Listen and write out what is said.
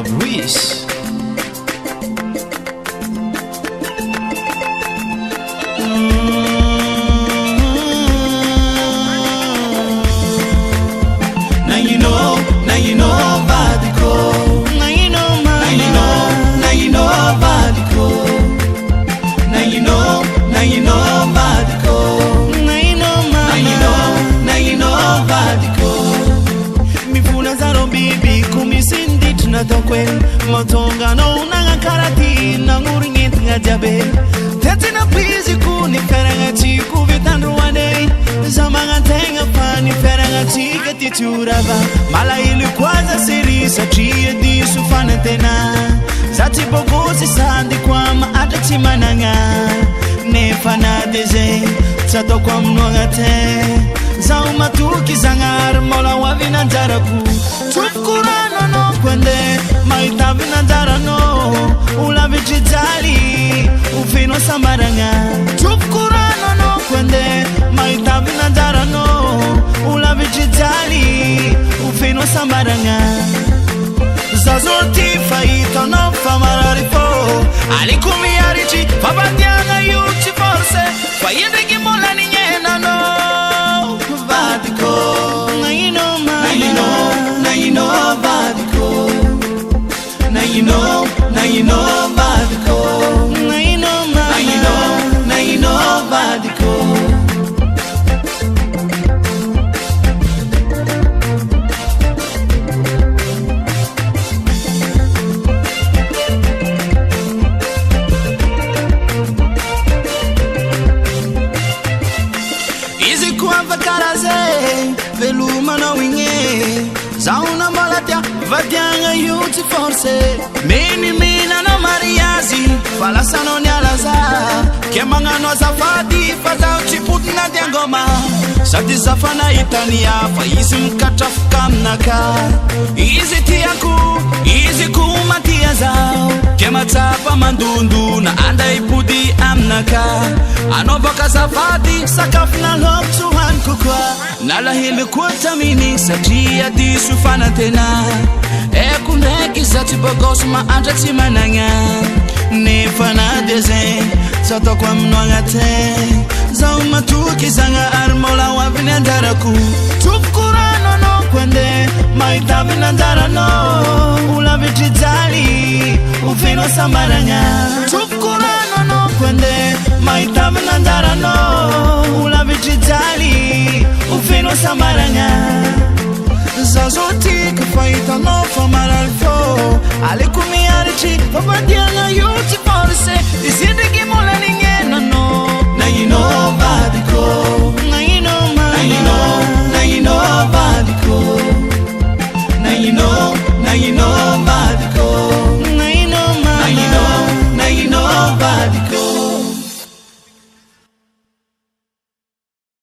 Bob Ruiz. Now you know about the code. Now you know, man. Now you know about the code. Now you know about the code. Now you know, man. Now you know about the code. Mi funa zaro bibi kumisindi tunatokwe motonga no unanga karati na nguringit ngajabe tetina pizi kuni feranga chiku vitanru wane zamanga tenga pani feranga chika titurava mala ili kwaza serisa chia di sufana tena zati bogosi sandi kwa maata chimananga nefana deje sato kwa mnoga te zauma tuki zangar mola wavina jaraku tukurano no kwende maitavina jarano ulavichijali ufino samaranga tukurano no kwende maitavina jarano ulavichijali ufino samaranga zazoti faito no famararifo alikumi arichi fabatianga yuchi forse fayende gimola ni nyena no About the code. Now you know, man. Now you know about the code. Now you know about the code. Now you know, man. Now you know about the code. Easy kuamba karaze veluma no winge zauna malatia vadianga yuti forse meni mina no mariazi falasano nyalaza kemanga no zafadi faza uchiputna diangoma sati zafana itania fa izim katafkamnaka izi tiaku izi kumatia zao kematapa mandundu na anda ipudi amnaka anoboka zafadi sakafna loksuhan kukwa nala hili kutamini satia di sufana tena ekuneki zati bogos ma anda timananga nefana deze sato kwa mnoga te zauma tuki zanga armola wavina jaraku tukurano no kwende maitavina jarano ulavichijali ufino samaranga tukurano no kwende maitavina jarano ulavichijali